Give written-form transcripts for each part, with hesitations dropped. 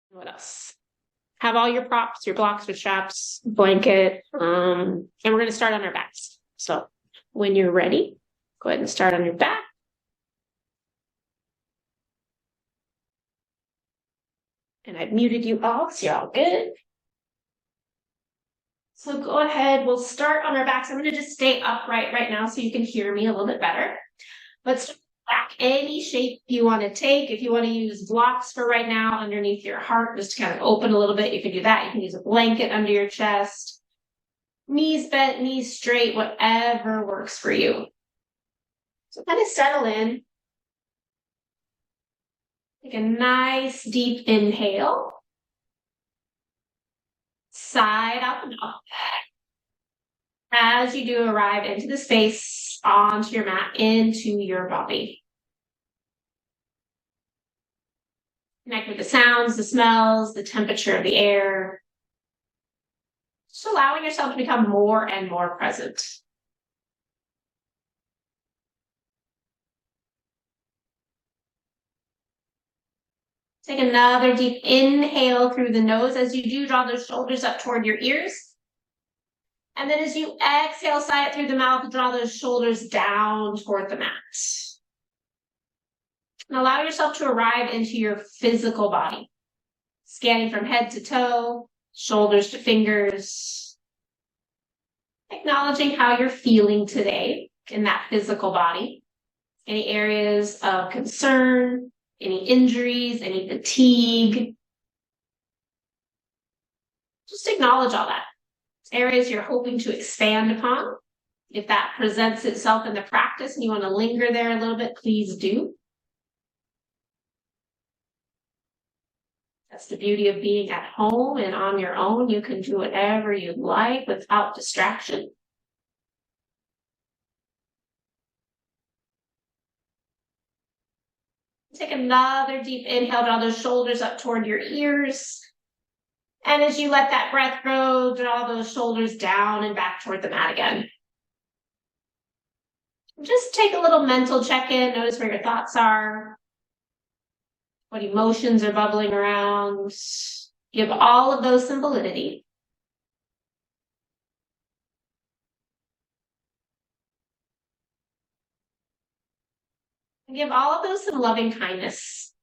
What else? Have all your props, your blocks, your straps, blanket, and we're going to start on our backs. So when you're ready, go ahead and start on your back. And I've muted you all, so you're all good. So go ahead, we'll start on our backs. I'm going to just stay upright right now so you can hear me a little bit better. Let's back any shape you want to take. If you want to use blocks for right now underneath your heart, just to kind of open a little bit, you can do that. You can use a blanket under your chest. Knees bent, knees straight, whatever works for you. So kind of settle in. Take a nice deep inhale. Side up and up. As you do, arrive into the space, onto your mat, into your body. Connect with the sounds, the smells, the temperature of the air. Just allowing yourself to become more and more present. Take another deep inhale through the nose. As you do, draw those shoulders up toward your ears. And then as you exhale, sigh it through the mouth, draw those shoulders down toward the mat. And allow yourself to arrive into your physical body. Scanning from head to toe, shoulders to fingers. Acknowledging how you're feeling today in that physical body. Any areas of concern, any injuries, any fatigue. Just acknowledge all that. Areas you're hoping to expand upon. If that presents itself in the practice and you want to linger there a little bit, please do. That's the beauty of being at home and on your own. You can do whatever you like without distraction. Take another deep inhale, draw those shoulders up toward your ears. And as you let that breath go, draw those shoulders down and back toward the mat again. Just take a little mental check-in. Notice where your thoughts are. What emotions are bubbling around. Give all of those some validity. And give all of those some loving kindness.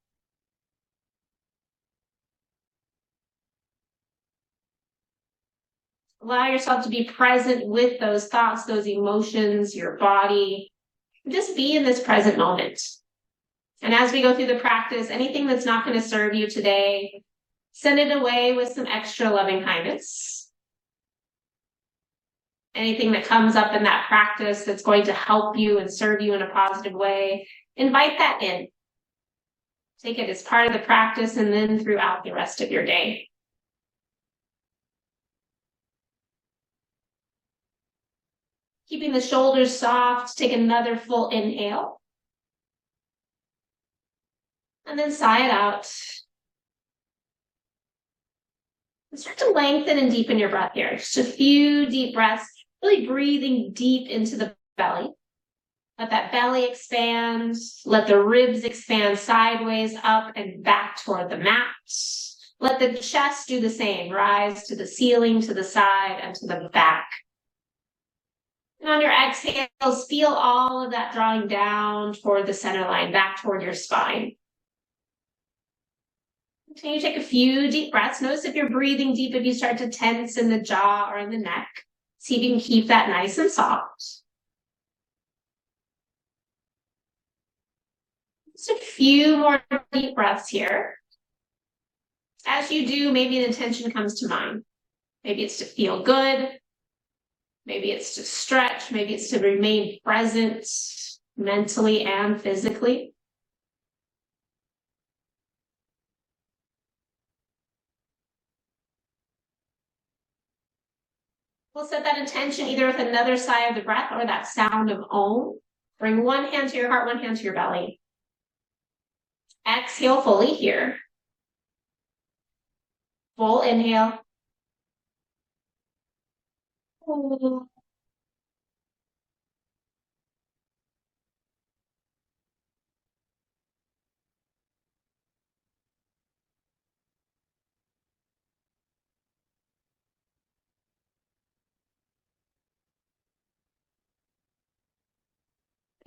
Allow yourself to be present with those thoughts, those emotions, your body. Just be in this present moment. And as we go through the practice, anything that's not going to serve you today, send it away with some extra loving kindness. Anything that comes up in that practice that's going to help you and serve you in a positive way, invite that in. Take it as part of the practice and then throughout the rest of your day. Keeping the shoulders soft, take another full inhale. And then sigh it out. And start to lengthen and deepen your breath here. Just a few deep breaths, really breathing deep into the belly. Let that belly expand. Let the ribs expand sideways, up and back toward the mat. Let the chest do the same. Rise to the ceiling, to the side, and to the back. And on your exhales, feel all of that drawing down toward the center line, back toward your spine. Continue to take a few deep breaths. Notice if you're breathing deep, if you start to tense in the jaw or in the neck. See if you can keep that nice and soft. Just a few more deep breaths here. As you do, maybe an intention comes to mind. Maybe it's to feel good. Maybe it's to stretch. Maybe it's to remain present mentally and physically. We'll set that intention either with another sigh of the breath or that sound of Om. Bring one hand to your heart, one hand to your belly. Exhale fully here. Full inhale.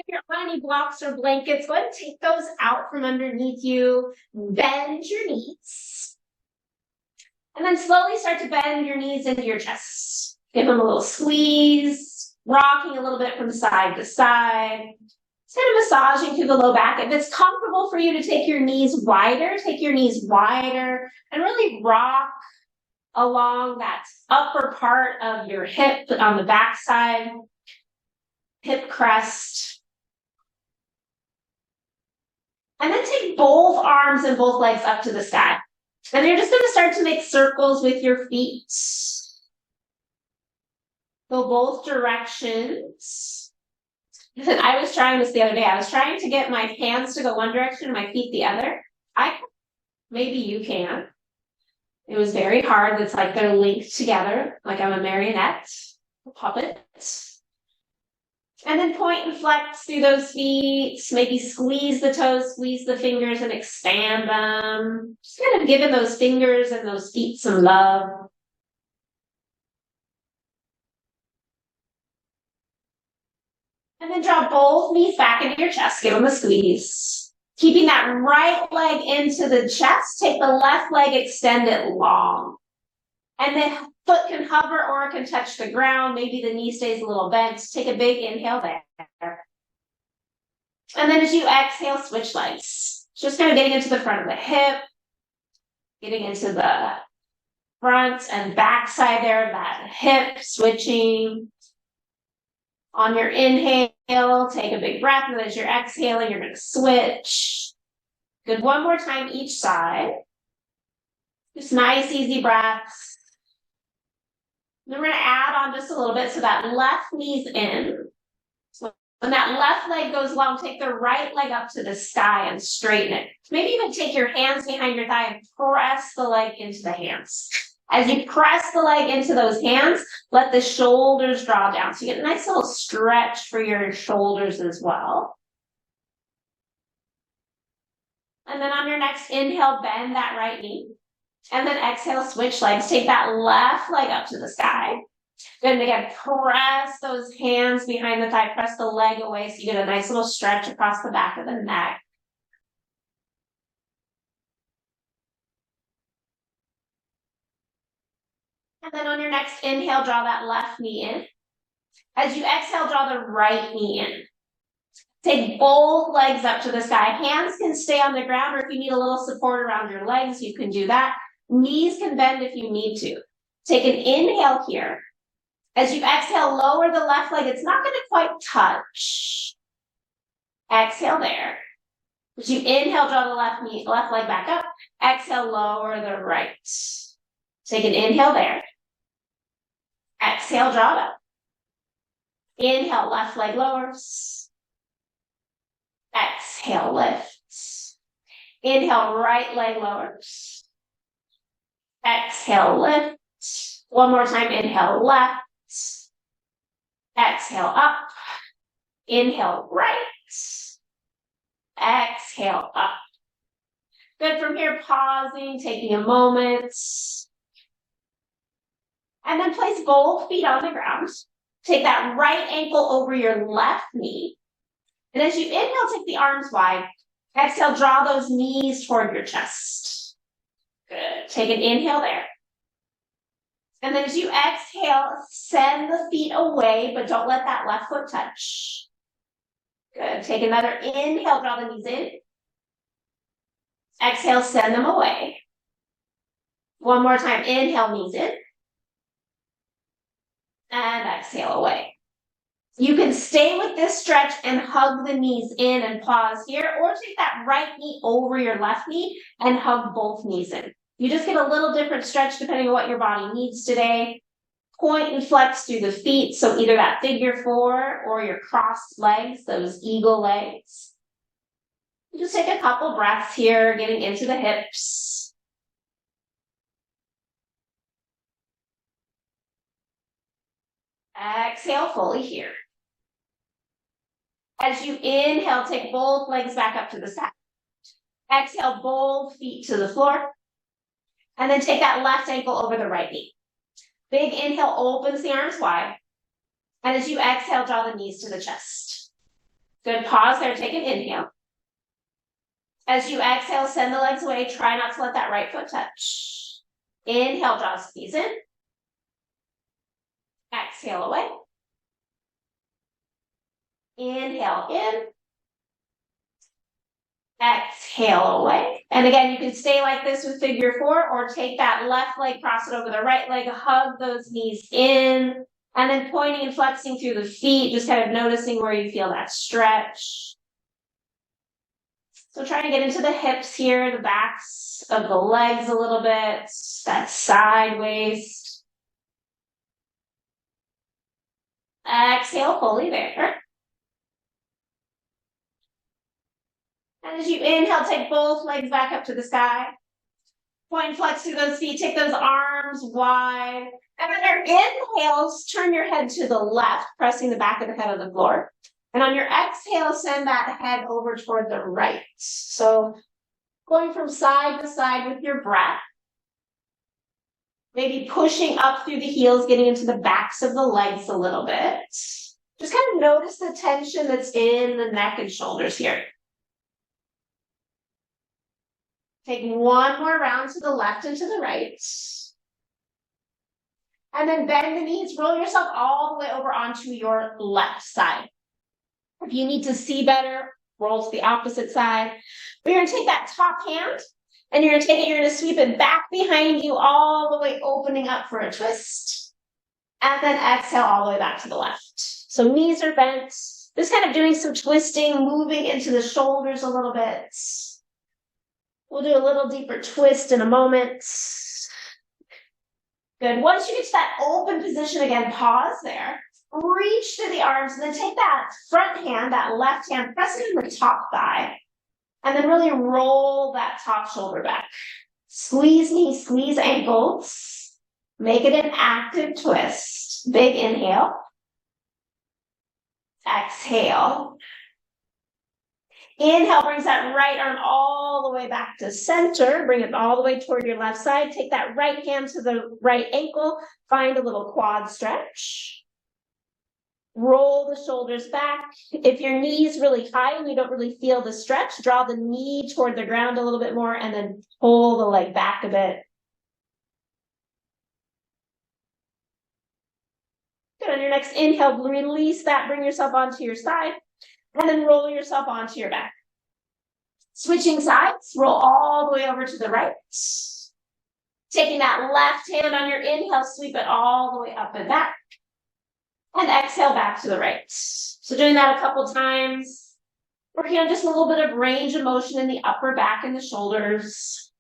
you're on any blocks or blankets, go ahead and take those out from underneath you. Bend your knees. And then slowly start to bend your knees into your chest. Give them a little squeeze, rocking a little bit from side to side. Just kind of massaging through the low back. If it's comfortable for you to take your knees wider, take your knees wider and really rock along that upper part of your hip on the back side, hip crest. And then take both arms and both legs up to the sky. And you're just going to start to make circles with your feet. Go both directions. I was trying this the other day. I was trying to get my hands to go one direction and my feet the other. Maybe you can. It was very hard. It's like they're linked together, like I'm a marionette, a puppet. And then point and flex through those feet. Maybe squeeze the toes, squeeze the fingers, and expand them. Just kind of giving those fingers and those feet some love. And then draw both knees back into your chest. Give them a squeeze. Keeping that right leg into the chest. Take the left leg, extend it long. And then foot can hover or it can touch the ground. Maybe the knee stays a little bent. Take a big inhale there. And then as you exhale, switch legs. Just kind of getting into the front of the hip. Getting into the front and back side there of that hip. Switching. On your inhale, take a big breath. And as you're exhaling, you're going to switch. Good. One more time each side. Just nice, easy breaths. Then we're going to add on just a little bit so that left knee's in. So when that left leg goes long, take the right leg up to the sky and straighten it. Maybe even take your hands behind your thigh and press the leg into the hands. As you press the leg into those hands, let the shoulders draw down. So you get a nice little stretch for your shoulders as well. And then on your next inhale, bend that right knee. And then exhale, switch legs. Take that left leg up to the sky. Good. And again, press those hands behind the thigh. Press the leg away so you get a nice little stretch across the back of the neck. And then on your next inhale, draw that left knee in. As you exhale, draw the right knee in. Take both legs up to the sky. Hands can stay on the ground, or if you need a little support around your legs, you can do that. Knees can bend if you need to. Take an inhale here. As you exhale, lower the left leg. It's not going to quite touch. Exhale there. As you inhale, draw the left leg back up. Exhale, lower the right. Take an inhale there. Exhale, draw it up. Inhale, left leg lowers. Exhale, lift. Inhale, right leg lowers. Exhale, lift. One more time, inhale, left. Exhale, up. Inhale, right. Exhale, up. Good. From here, pausing, taking a moment. And then place both feet on the ground. Take that right ankle over your left knee. And as you inhale, take the arms wide. Exhale, draw those knees toward your chest. Good. Take an inhale there. And then as you exhale, send the feet away, but don't let that left foot touch. Good. Take another inhale, draw the knees in. Exhale, send them away. One more time, inhale, knees in. And exhale away. You can stay with this stretch and hug the knees in and pause here, or take that right knee over your left knee and hug both knees in. You just get a little different stretch depending on what your body needs today. Point and flex through the feet, so either that figure four or your crossed legs, those eagle legs. Just take a couple breaths here, getting into the hips. Exhale fully here. As you inhale, take both legs back up to the side. Exhale, both feet to the floor. And then take that left ankle over the right knee. Big inhale opens the arms wide. And as you exhale, draw the knees to the chest. Good, pause there, take an inhale. As you exhale, send the legs away. Try not to let that right foot touch. Inhale, jaw squeeze in. Exhale away. Inhale in. Exhale away. And again, you can stay like this with figure four or take that left leg, cross it over the right leg, hug those knees in, and then pointing and flexing through the feet, just kind of noticing where you feel that stretch. So trying to get into the hips here, the backs of the legs a little bit, that side waist. Exhale fully there. And as you inhale, take both legs back up to the sky. Point and flex through those feet, take those arms wide. And on your inhales, turn your head to the left, pressing the back of the head on the floor. And on your exhale, send that head over toward the right. So going from side to side with your breath. Maybe pushing up through the heels, getting into the backs of the legs a little bit. Just kind of notice the tension that's in the neck and shoulders here. Take one more round to the left and to the right. And then bend the knees, roll yourself all the way over onto your left side. If you need to see better, roll to the opposite side. But you're gonna take that top hand and you're gonna sweep it back behind you all the way opening up for a twist. And then exhale all the way back to the left. So knees are bent, just kind of doing some twisting, moving into the shoulders a little bit. We'll do a little deeper twist in a moment. Good. Once you get to that open position again, pause there. Reach through the arms and then take that front hand, that left hand, press it in the top thigh. And then really roll that top shoulder back. Squeeze knees, squeeze ankles. Make it an active twist. Big inhale. Exhale. Inhale brings that right arm all the way back to center. Bring it all the way toward your left side. Take that right hand to the right ankle. Find a little quad stretch. Roll the shoulders back. If your knee is really high and you don't really feel the stretch, draw the knee toward the ground a little bit more and then pull the leg back a bit. Good. On your next inhale, release that. Bring yourself onto your side. And then roll yourself onto your back. Switching sides, roll all the way over to the right. Taking that left hand on your inhale, sweep it all the way up and back. And exhale back to the right. So doing that a couple times. Working on just a little bit of range of motion in the upper back and the shoulders.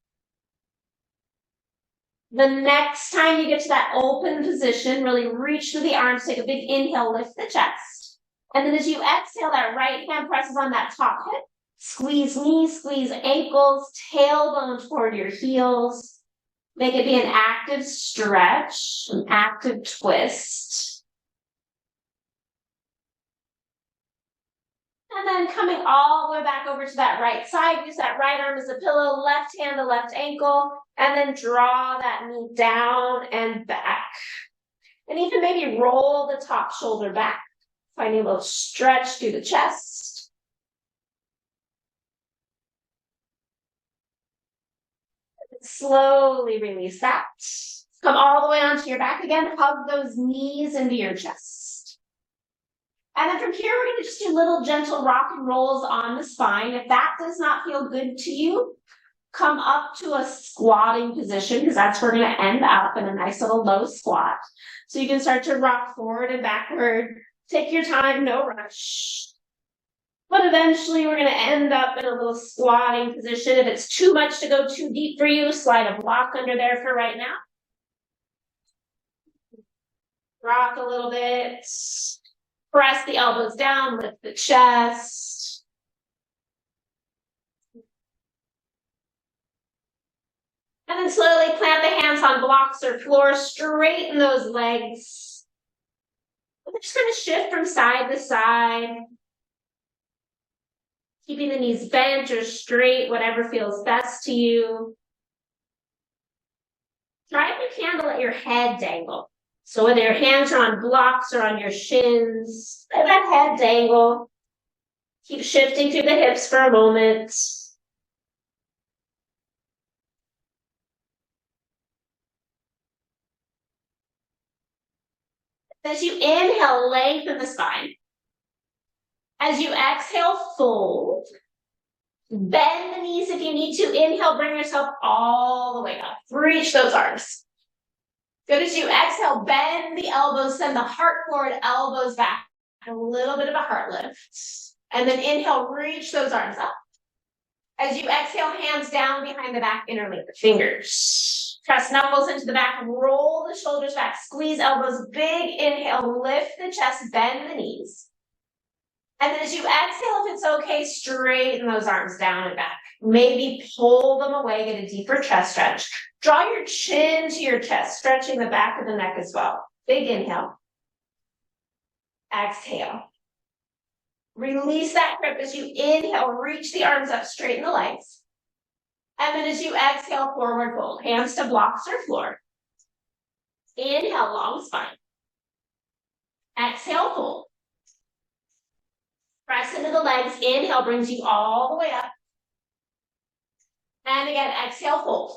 The next time you get to that open position, really reach through the arms, take a big inhale, lift the chest. And then as you exhale, that right hand presses on that top hip. Squeeze knees, squeeze ankles, tailbone toward your heels. Make it be an active stretch, an active twist. And then coming all the way back over to that right side, use that right arm as a pillow, left hand to left ankle, and then draw that knee down and back. And even maybe roll the top shoulder back. Finding a little stretch through the chest. Slowly release that. Come all the way onto your back again. Hug those knees into your chest. And then from here, we're going to just do little gentle rock and rolls on the spine. If that does not feel good to you, come up to a squatting position because that's where we're going to end up in a nice little low squat. So you can start to rock forward and backward. Take your time, no rush. But eventually we're going to end up in a little squatting position. If it's too much to go too deep for you, slide a block under there for right now. Rock a little bit. Press the elbows down, lift the chest. And then slowly plant the hands on blocks or floor, straighten those legs. We're just going to shift from side to side. Keeping the knees bent or straight, whatever feels best to you. Try if you can to let your head dangle. So whether your hands are on blocks or on your shins, let that head dangle. Keep shifting through the hips for a moment. As you inhale, lengthen the spine. As you exhale, fold. Bend the knees if you need to. Inhale, bring yourself all the way up. Reach those arms. Good. As you exhale, bend the elbows, send the heart forward, elbows back. A little bit of a heart lift. And then inhale, reach those arms up. As you exhale, hands down behind the back, interlink the fingers. Press knuckles into the back, roll the shoulders back, squeeze elbows, big inhale, lift the chest, bend the knees. And then as you exhale, if it's okay, straighten those arms down and back. Maybe pull them away, get a deeper chest stretch. Draw your chin to your chest, stretching the back of the neck as well. Big inhale. Exhale. Release that grip as you inhale, reach the arms up, straighten the legs. And then as you exhale, forward fold, hands to blocks or floor. Inhale, long spine. Exhale, fold. Press into the legs. Inhale brings you all the way up. And again, exhale, fold.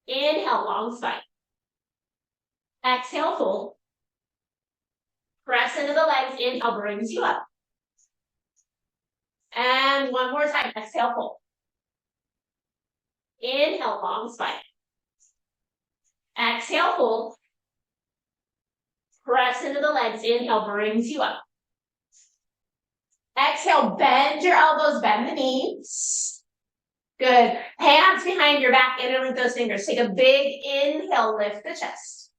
Inhale, long spine. Exhale, fold. Press into the legs. Inhale brings you up. And one more time. Exhale, fold. Inhale, long spine. Exhale, fold. Press into the legs. Inhale brings you up. Exhale, bend your elbows, bend the knees. Good. Hands behind your back, interlink those fingers. Take a big inhale, lift the chest.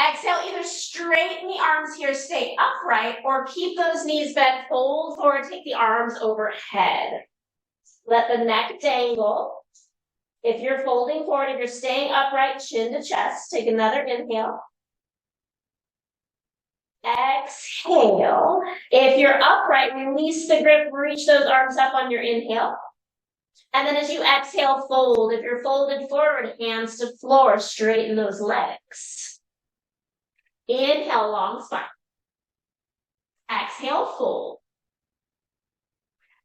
Exhale, either straighten the arms here, stay upright, or keep those knees bent, fold forward, take the arms overhead. Let the neck dangle. If you're folding forward, if you're staying upright, chin to chest, take another inhale. Exhale. If you're upright, release the grip, reach those arms up on your inhale. And then as you exhale, fold. If you're folded forward, hands to floor, straighten those legs. Inhale, long spine. Exhale, fold.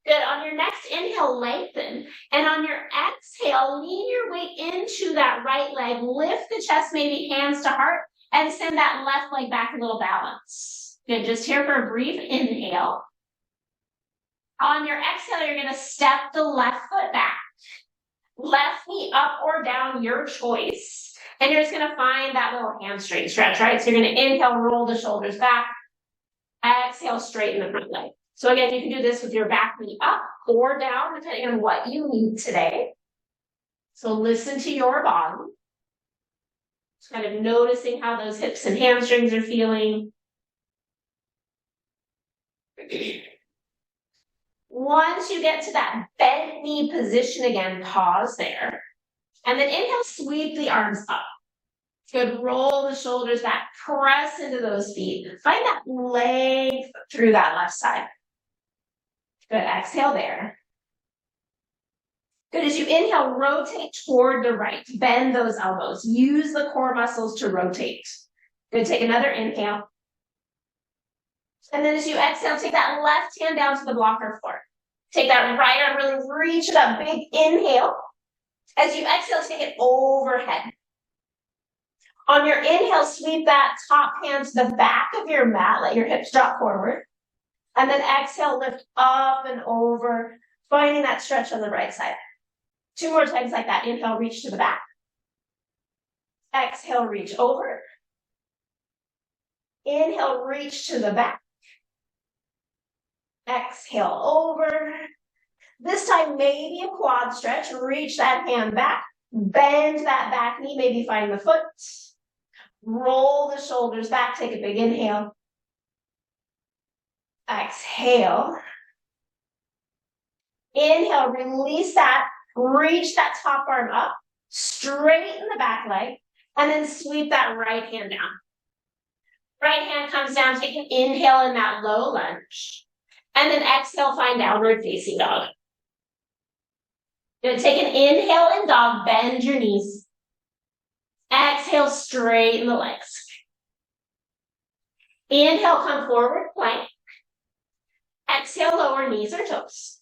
Good. On your next inhale, lengthen. And on your exhale, lean your weight into that right leg. Lift the chest, maybe hands to heart. And send that left leg back a little balance. Good, just here for a brief inhale. On your exhale, you're going to step the left foot back. Left knee up or down, your choice. And you're just going to find that little hamstring stretch, right? So you're going to inhale, roll the shoulders back. Exhale, straighten the front leg. So again, you can do this with your back knee up or down, depending on what you need today. So listen to your body. Just kind of noticing how those hips and hamstrings are feeling. Once you get to that bent knee position again, pause there. And then inhale, sweep the arms up. Good, roll the shoulders back, press into those feet. Find that length through that left side. Good, exhale there. Good, as you inhale, rotate toward the right. Bend those elbows. Use the core muscles to rotate. Good, take another inhale. And then as you exhale, take that left hand down to the blocker floor. Take that right arm, really reach it up. Big inhale. As you exhale, take it overhead. On your inhale, sweep that top hand to the back of your mat. Let your hips drop forward. And then exhale, lift up and over, finding that stretch on the right side. 2 more times like that. Inhale, reach to the back. Exhale, reach over. Inhale, reach to the back. Exhale, over. This time, maybe a quad stretch. Reach that hand back. Bend that back knee. Maybe find the foot. Roll the shoulders back. Take a big inhale. Exhale. Inhale, release that. Reach that top arm up. Straighten the back leg. And then sweep that right hand down. Right hand comes down. Take an inhale in that low lunge. And then exhale, find downward facing dog. Good. Take an inhale in dog. Bend your knees. Exhale, straighten the legs. Inhale, come forward, plank. Exhale, lower knees or toes.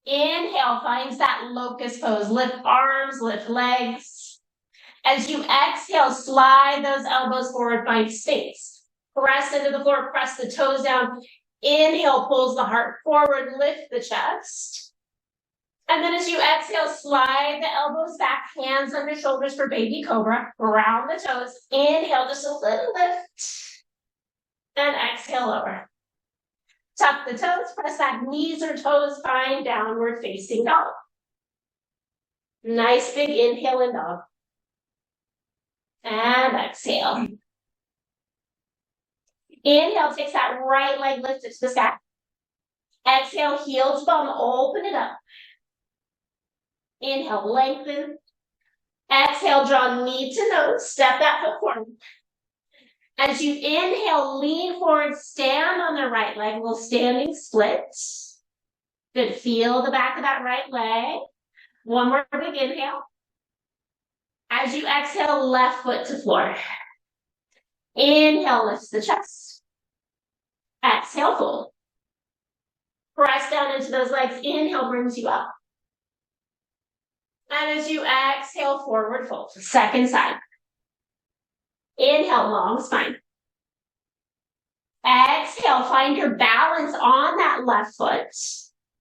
Inhale, finds that locust pose. Lift arms, lift legs. As you exhale, slide those elbows forward, find space. Press into the floor, press the toes down. Inhale, pulls the heart forward, lift the chest. And then as you exhale, slide the elbows back, hands under shoulders for baby cobra. Round the toes. Inhale, just a little lift. And exhale, lower. Tuck the toes, press back, knees or toes, find downward facing dog. Nice big inhale in dog. And exhale. Inhale, takes that right leg lifted to the sky. Exhale, heel to bum, open it up. Inhale, lengthen. Exhale, draw knee to nose, step that foot forward. As you inhale, lean forward, stand on the right leg, little standing split. Good, feel the back of that right leg. One more big inhale. As you exhale, left foot to floor. Inhale, lifts the chest. Exhale, fold. Press down into those legs. Inhale, brings you up. And as you exhale, forward fold. Second side. Inhale, long spine. Exhale, find your balance on that left foot.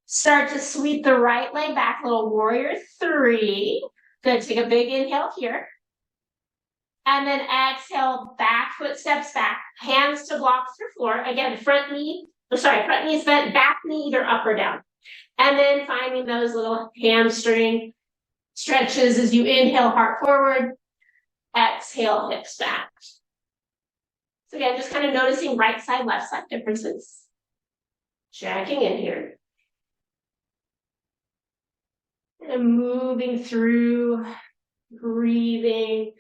Start to sweep the right leg back, little warrior three. Good, take a big inhale here. And then exhale, back foot steps back, hands to blocks for floor. Again, front knee is bent, back knee either up or down. And then finding those little hamstring stretches as you inhale, heart forward. Exhale, hips back. So again, just kind of noticing right side, left side differences. Checking in here. And moving through, breathing.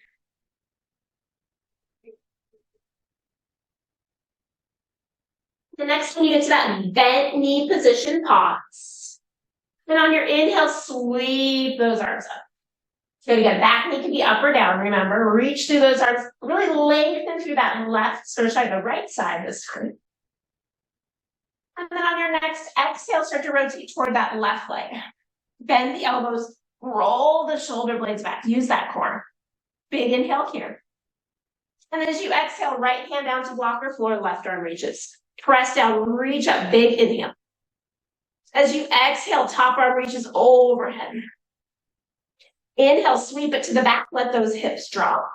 The next one, you get to that bent knee position, pause. And on your inhale, sweep those arms up. So again, back knee can be up or down, remember. Reach through those arms, really lengthen through that the right side this time. And then on your next exhale, start to rotate toward that left leg. Bend the elbows, roll the shoulder blades back, use that core. Big inhale here. And then as you exhale, right hand down to block or floor, left arm reaches. Press down, reach up, big inhale. As you exhale, top arm reaches overhead. Inhale, sweep it to the back, let those hips drop.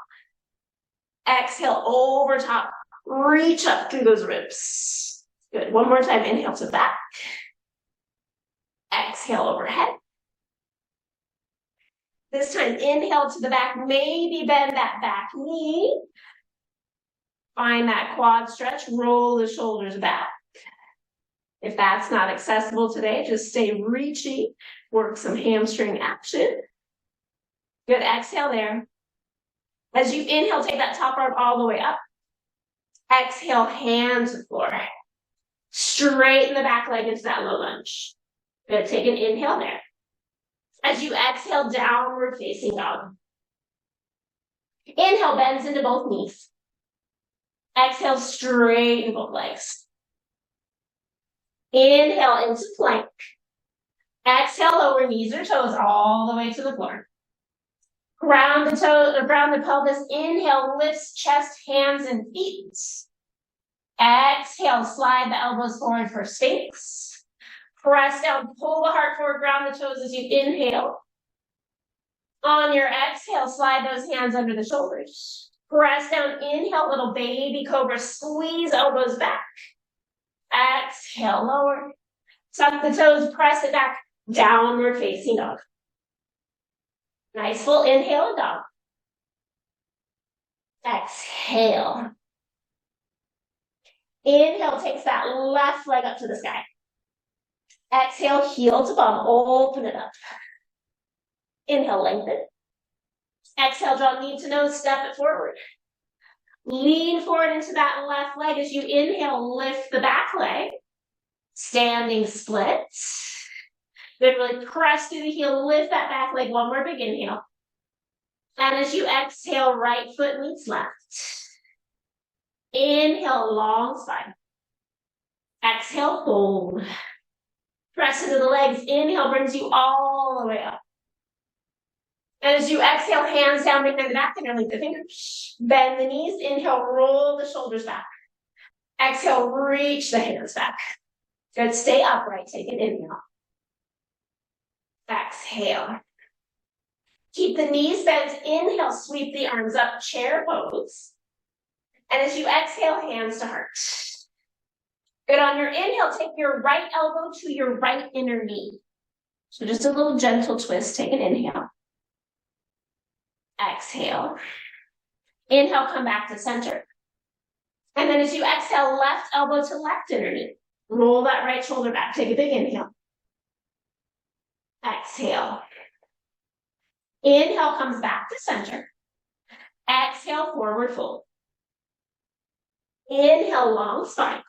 Exhale, over top, reach up through those ribs. Good, one more time, inhale to the back. Exhale, overhead. This time, inhale to the back, maybe bend that back knee. Find that quad stretch, roll the shoulders back. If that's not accessible today, just stay reaching, work some hamstring action. Good, exhale there. As you inhale, take that top arm all the way up. Exhale, hands to the floor. Straighten the back leg into that low lunge. Good, take an inhale there. As you exhale, downward facing dog. Inhale, bends into both knees. Exhale, straighten both legs. Inhale into plank. Exhale, lower knees or toes all the way to the floor. Ground the toes, or ground the pelvis. Inhale, lifts chest, hands, and feet. Exhale, slide the elbows forward for Sphinx. Press down, pull the heart forward, ground the toes as you inhale. On your exhale, slide those hands under the shoulders. Press down, inhale, little baby cobra, squeeze elbows back. Exhale, lower. Tuck the toes, press it back, downward facing dog. Nice full inhale, dog. Exhale. Inhale, takes that left leg up to the sky. Exhale, heel to bum, open it up. Inhale, lengthen. Exhale, draw knee to nose, step it forward. Lean forward into that left leg as you inhale, lift the back leg. Standing splits. Good, really press through the heel, lift that back leg, one more big inhale. And as you exhale, right foot meets left. Inhale, long spine. Exhale, fold. Press into the legs. Inhale brings you all the way up. And as you exhale, hands down behind the back, interlace the fingers. Bend the knees. Inhale, roll the shoulders back. Exhale, reach the hands back. Good. Stay upright. Take an inhale. Exhale. Keep the knees bent. Inhale, sweep the arms up, chair pose. And as you exhale, hands to heart. Good. On your inhale, take your right elbow to your right inner knee. So just a little gentle twist. Take an inhale. Exhale. Inhale, come back to center. And then as you exhale, left elbow to left inner knee. Roll that right shoulder back. Take a big inhale. Exhale. Inhale comes back to center. Exhale, forward fold. Inhale, long spine.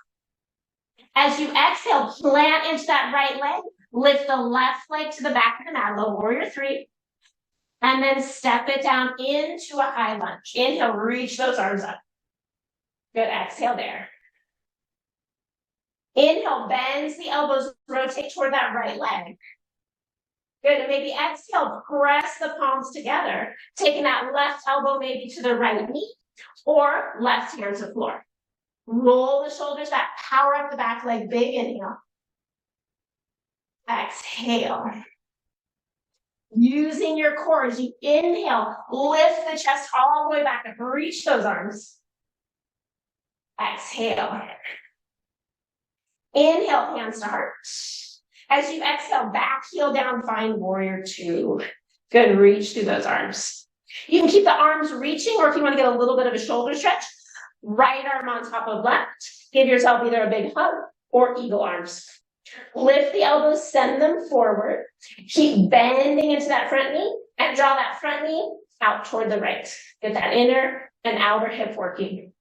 As you exhale, plant into that right leg. Lift the left leg to the back of the mat, low warrior 3. And then step it down into a high lunge. Inhale, reach those arms up. Good, exhale there. Inhale, bends the elbows, rotate toward that right leg. Good, and maybe exhale, press the palms together, taking that left elbow maybe to the right knee, or left hand to floor. Roll the shoulders back, power up the back leg, big inhale. Exhale. Using your core as you inhale, lift the chest all the way back up, reach those arms. Exhale. Inhale, hands to heart. As you exhale, back heel down, find warrior 2. Good, reach through those arms. You can keep the arms reaching, or if you want to get a little bit of a shoulder stretch, right arm on top of left. Give yourself either a big hug or eagle arms. Lift the elbows, send them forward. Keep bending into that front knee and draw that front knee out toward the right. Get that inner and outer hip working.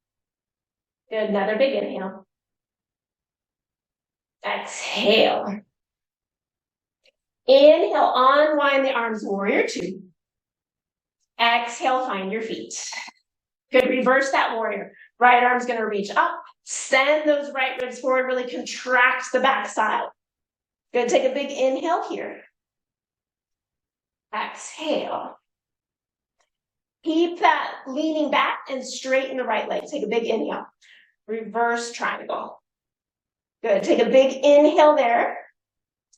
Good, another big inhale. Exhale. Inhale, unwind the arms, warrior 2. Exhale, find your feet. Good, reverse that warrior. Right arm's gonna reach up. Send those right ribs forward, really contract the back side. Good, take a big inhale here. Exhale. Keep that leaning back and straighten the right leg. Take a big inhale. Reverse triangle. Good, take a big inhale there.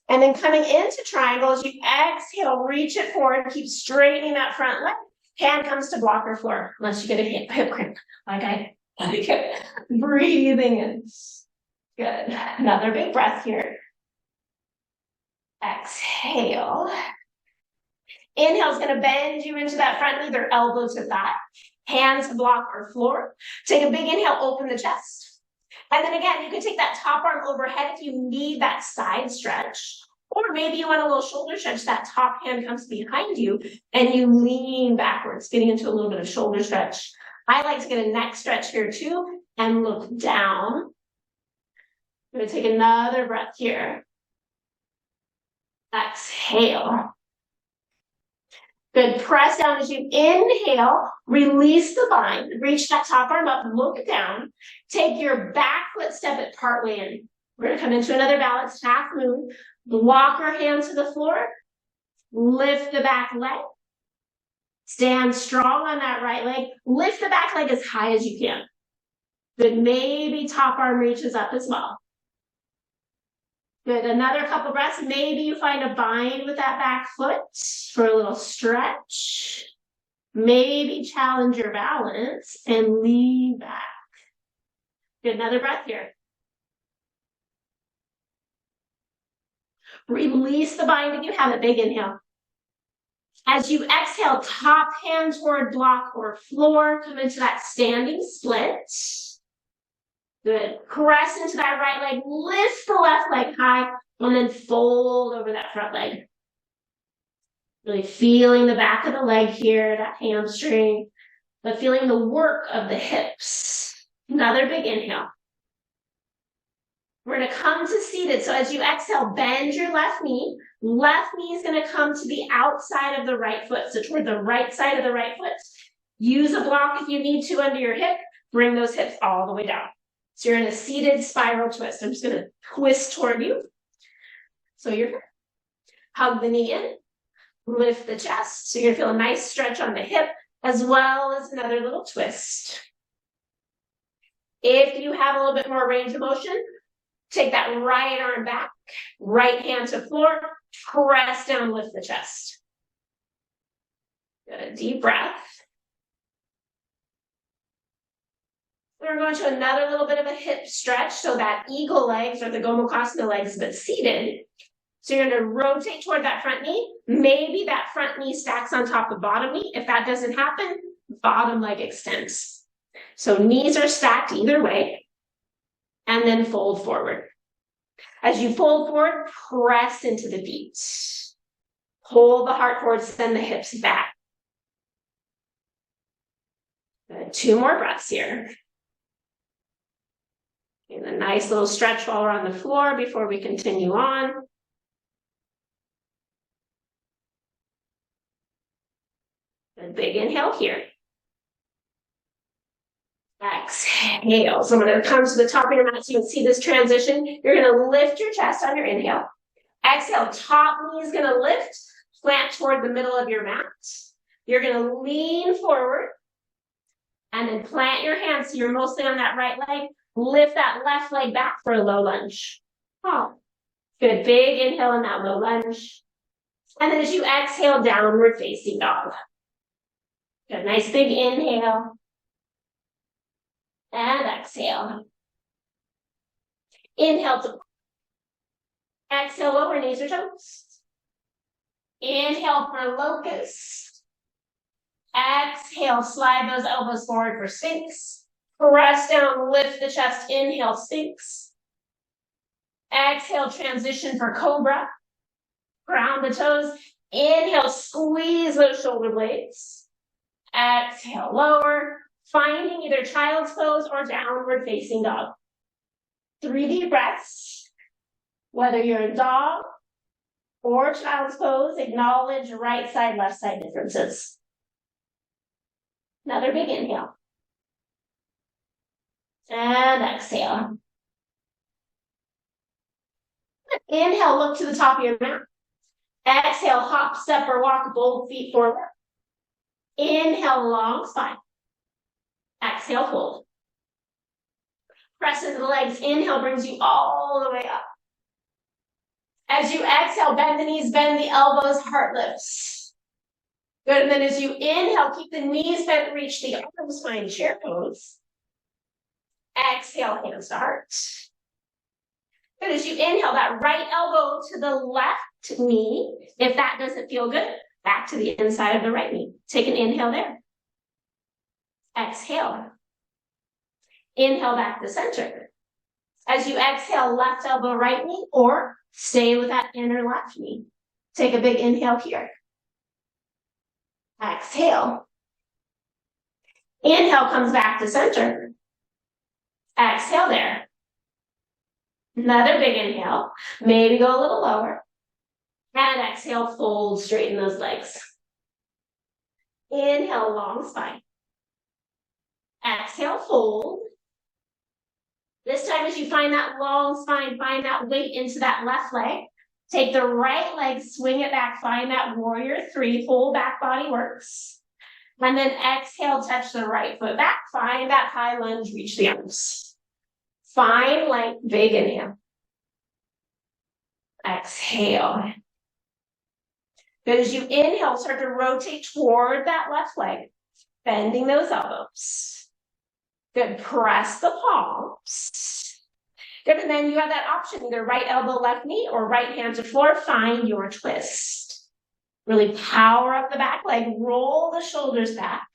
And then coming into triangle, as you exhale, reach it forward, keep straightening that front leg. Hand comes to block or floor, unless you get a hip cramp. Okay. Breathing in. Good. Another big breath here. Exhale. Inhale is going to bend you into that front, either elbow to thigh, hands to block or floor. Take a big inhale, open the chest. And then again, you can take that top arm overhead if you need that side stretch. Or maybe you want a little shoulder stretch, that top hand comes behind you and you lean backwards, getting into a little bit of shoulder stretch. I like to get a neck stretch here too and look down. I'm going to take another breath here. Exhale. Good. Press down as you inhale, release the bind, reach that top arm up, look down, take your back foot, step it partway in. We're going to come into another balanced half moon, block our hand to the floor, lift the back leg, stand strong on that right leg, lift the back leg as high as you can. Good. Maybe top arm reaches up as well. Good. Another couple breaths. Maybe you find a bind with that back foot for a little stretch. Maybe challenge your balance and lean back. Good. Another breath here. Release the bind if you have a big inhale. As you exhale, top hand toward block or floor. Come into that standing split. Good. Press into that right leg, lift the left leg high, and then fold over that front leg. Really feeling the back of the leg here, that hamstring, but feeling the work of the hips. Another big inhale. We're going to come to seated. So as you exhale, bend your left knee. Left knee is going to come to the outside of the right foot, so toward the right side of the right foot. Use a block if you need to under your hip. Bring those hips all the way down. So you're in a seated spiral twist. I'm just going to twist toward you. So you're here. Hug the knee in, lift the chest. So you're going to feel a nice stretch on the hip, as well as another little twist. If you have a little bit more range of motion, take that right arm back, right hand to floor, press down, lift the chest. Good, deep breath. We're going to another little bit of a hip stretch, so that eagle legs or the Gomukhasana legs, but seated. So you're going to rotate toward that front knee. Maybe that front knee stacks on top of bottom knee. If that doesn't happen, bottom leg extends. So knees are stacked either way, and then fold forward. As you fold forward, press into the feet. Pull the heart forward, send the hips back. Good. 2 more breaths here. And a nice little stretch while we're on the floor before we continue on. A big inhale here. Exhale. So I'm going to come to the top of your mat so you can see this transition. You're going to lift your chest on your inhale. Exhale, top knee is going to lift, plant toward the middle of your mat. You're going to lean forward and then plant your hands so you're mostly on that right leg. Lift that left leg back for a low lunge. Oh, good. Big inhale in that low lunge. And then as you exhale, downward facing dog. Good. Nice big inhale. And exhale. Inhale to exhale, lower knees or toes. Inhale for locust. Exhale, slide those elbows forward for sphinx. Press down, lift the chest. Inhale, sphinx. Exhale, transition for cobra. Ground the toes. Inhale, squeeze those shoulder blades. Exhale, lower. Finding either child's pose or downward facing dog. 3 deep breaths. Whether you're a dog or child's pose, acknowledge right side, left side differences. Another big inhale. And exhale. Inhale, look to the top of your mat. Exhale, hop, step, or walk, both feet forward. Inhale, long spine. Exhale, fold. Press into the legs. Inhale brings you all the way up. As you exhale, bend the knees, bend the elbows, heart lifts. Good, and then as you inhale, keep the knees bent, reach the arms, find chair pose. Exhale, hands to heart. Good, as you inhale, that right elbow to the left knee. If that doesn't feel good, back to the inside of the right knee. Take an inhale there. Exhale. Inhale back to center. As you exhale, left elbow, right knee, or stay with that inner left knee. Take a big inhale here. Exhale. Inhale comes back to center. Exhale there. Another big inhale. Maybe go a little lower. And exhale, fold, straighten those legs. Inhale, long spine. Exhale, fold. This time as you find that long spine, find that weight into that left leg. Take the right leg, swing it back, find that warrior 3, full back body works. And then exhale, touch the right foot back, find that high lunge, reach the arms. Find length, big inhale. Exhale. Good, as you inhale, start to rotate toward that left leg, bending those elbows. Good, press the palms. Good, and then you have that option, either right elbow, left knee, or right hand to floor. Find your twist. Really power up the back leg, roll the shoulders back.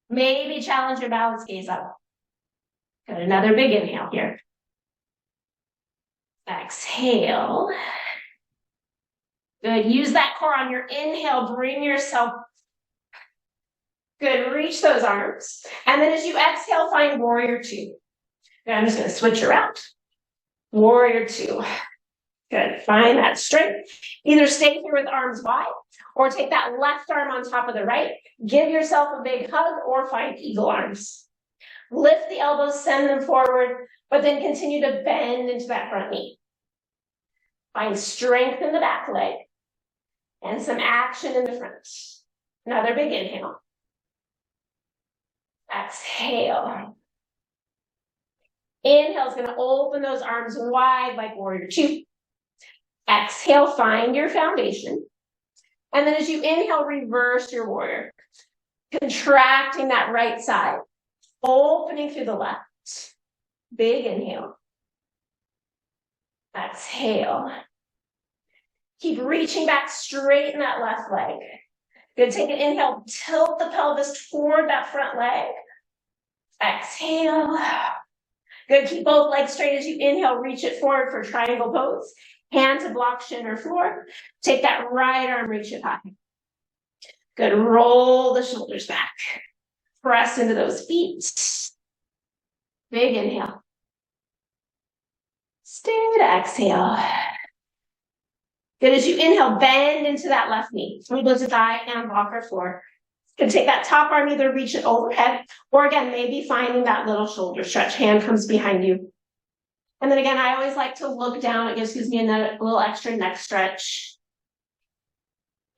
Maybe challenge your balance, gaze up. Good, another big inhale here. Exhale. Good, use that core on your inhale, bring yourself. Good, reach those arms. And then as you exhale, find warrior 2. Good, I'm just going to switch around. Warrior 2. Good, find that strength. Either stay here with arms wide or take that left arm on top of the right. Give yourself a big hug or find eagle arms. Lift the elbows, send them forward, but then continue to bend into that front knee. Find strength in the back leg and some action in the front. Another big inhale. Exhale. Inhale is going to open those arms wide like warrior two. Exhale, find your foundation. And then as you inhale, reverse your warrior. Contracting that right side. Opening through the left. Big inhale. Exhale. Keep reaching back, straighten that left leg. Good, take an inhale, tilt the pelvis toward that front leg. Exhale. Good, keep both legs straight as you inhale, reach it forward for triangle pose. Hand to block shin or floor. Take that right arm, reach it high. Good, roll the shoulders back. Press into those feet. Big inhale. Stay to exhale. Good, as you inhale, bend into that left knee. Elbow to thigh and block or floor. You can take that top arm, either reach it overhead, or again, maybe finding that little shoulder stretch. Hand comes behind you. And then again, I always like to look down. It gives me a little extra neck stretch.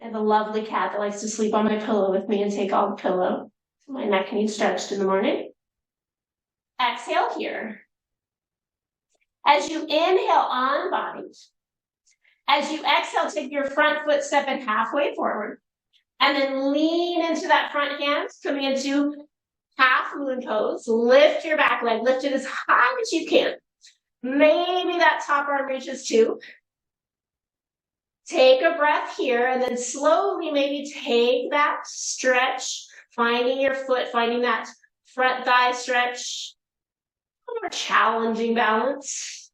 I have a lovely cat that likes to sleep on my pillow with me and take all the pillow. My neck needs stretched in the morning. Exhale here. As you inhale on body, as you exhale, take your front foot, step it halfway forward, and then lean into that front hand, coming into half moon pose. Lift your back leg, lift it as high as you can. Maybe that top arm reaches too. Take a breath here, and then slowly maybe take that stretch, finding your foot, finding that front thigh stretch. A little more challenging balance.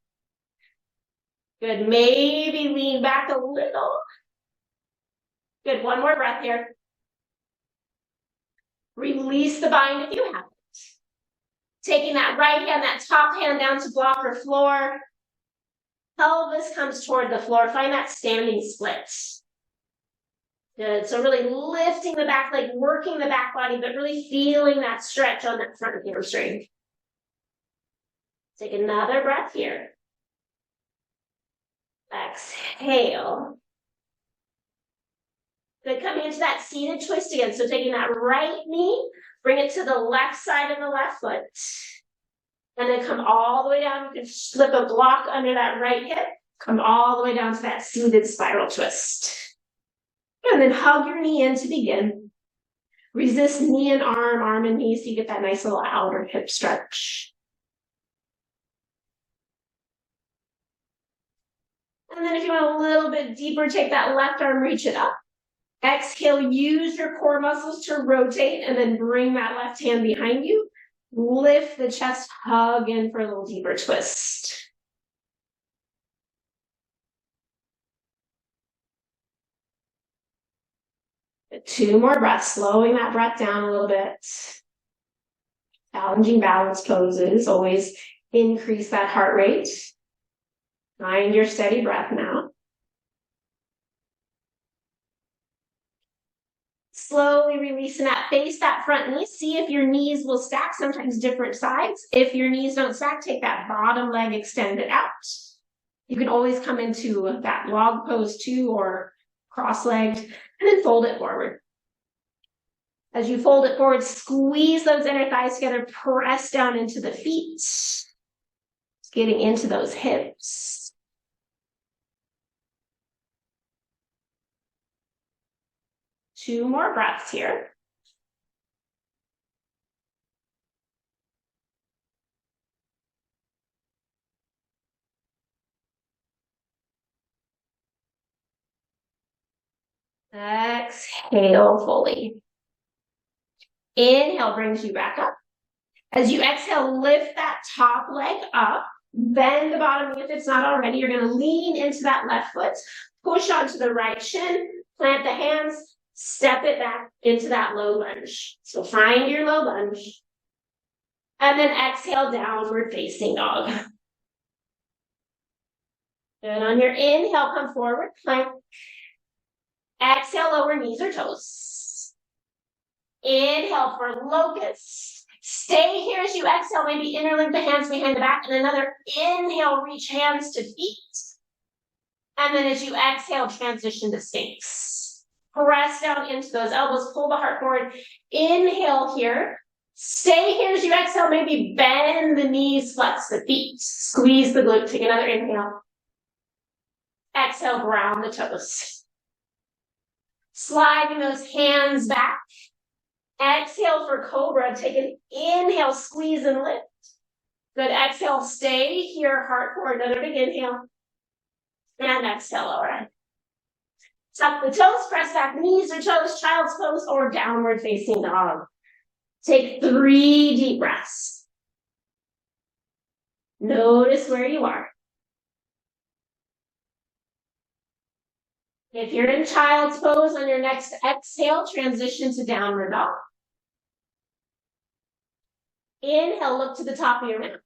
Good, maybe lean back a little. Good, one more breath here. Release the bind if you have it. Taking that right hand, that top hand down to block or floor. Pelvis comes toward the floor. Find that standing split. Good, so really lifting the back leg, working the back body, but really feeling that stretch on that front hamstring. Take another breath here. Exhale. Good, coming into that seated twist again. So taking that right knee, bring it to the left side of the left foot. And then come all the way down. You can slip a block under that right hip. Come all the way down to that seated spiral twist. And then hug your knee in to begin. Resist knee and arm and knee, so you get that nice little outer hip stretch. And then if you want a little bit deeper, take that left arm, reach it up. Exhale, use your core muscles to rotate, and then bring that left hand behind you. Lift the chest, hug in for a little deeper twist. Two more breaths, slowing that breath down a little bit. Challenging balance poses, always increase that heart rate. Find your steady breath now. Slowly releasing that, face that front knee. See if your knees will stack, sometimes different sides. If your knees don't stack, take that bottom leg, extend it out. You can always come into that log pose too, or cross-legged, and then fold it forward. As you fold it forward, squeeze those inner thighs together, press down into the feet, getting into those hips. Two more breaths here. Exhale fully. Inhale brings you back up. As you exhale, lift that top leg up. Bend the bottom knee if it's not already. You're going to lean into that left foot. Push onto the right shin. Plant the hands. Step it back into that low lunge. So find your low lunge. And then exhale, downward facing dog. And on your inhale, come forward, plank. Exhale, lower knees or toes. Inhale for locust. Stay here as you exhale, maybe interlink the hands behind the back, and another inhale, reach hands to feet. And then as you exhale, transition to Sphinx. Press down into those elbows, pull the heart forward. Inhale here. Stay here as you exhale, maybe bend the knees, flex the feet, squeeze the glute, take another inhale. Exhale, ground the toes. Sliding those hands back. Exhale for cobra, take an inhale, squeeze and lift. Good, exhale, stay here, heart forward, another big inhale. And exhale, all right. Tuck the toes, press back knees or toes, child's pose or downward facing dog. Take 3 deep breaths. Notice where you are. If you're in child's pose, on your next exhale, transition to downward dog. Inhale, look to the top of your mat.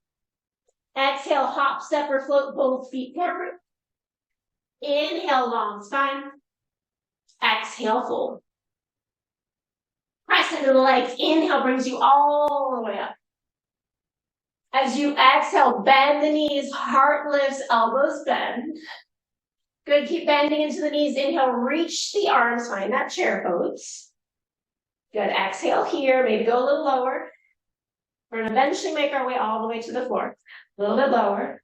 Exhale, hop, step, or float both feet forward. Inhale, long spine. Exhale, fold. Press into the legs. Inhale brings you all the way up. As you exhale, bend the knees, heart lifts, elbows bend. Good, keep bending into the knees. Inhale, reach the arms, find that chair pose. Good, exhale here, maybe go a little lower. We're going to eventually make our way all the way to the floor. A little bit lower.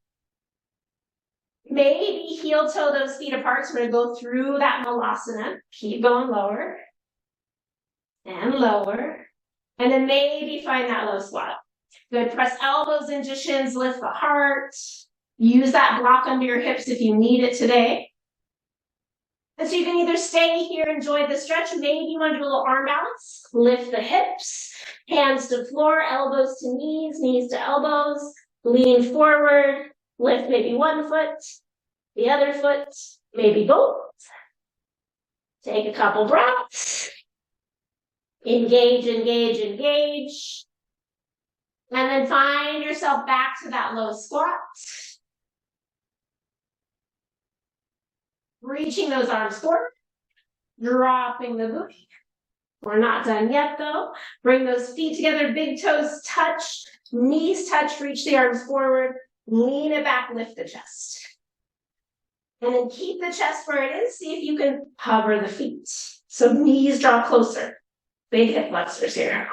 Maybe heel toe those feet apart. So we're going to go through that malasana. Keep going lower. And lower. And then maybe find that low squat. Good, press elbows into shins, lift the heart. Use that block under your hips if you need it today. And so you can either stay here, enjoy the stretch, maybe you want to do a little arm balance. Lift the hips, hands to floor, elbows to knees, knees to elbows. Lean forward, lift maybe one foot, the other foot, maybe both. Take a couple breaths. Engage, engage, engage. And then find yourself back to that low squat. Reaching those arms forward, dropping the booty. We're not done yet though. Bring those feet together, big toes touch, knees touch, reach the arms forward, lean it back, lift the chest. And then keep the chest where it is. See if you can hover the feet. So knees draw closer. Big hip flexors here.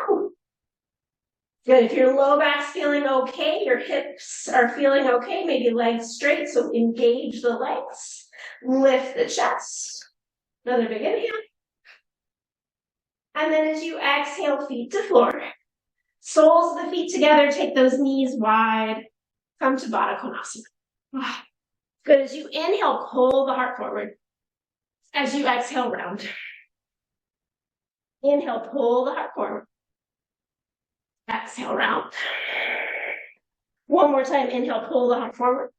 Good, if your low back's feeling okay, your hips are feeling okay, maybe legs straight, so engage the legs. Lift the chest. Another big inhale. And then as you exhale, feet to floor. Soles of the feet together, take those knees wide. Come to Baddha Konasana. Good, as you inhale, pull the heart forward. As you exhale, round. Inhale, pull the heart forward. Exhale, round. One more time, inhale, pull the heart forward.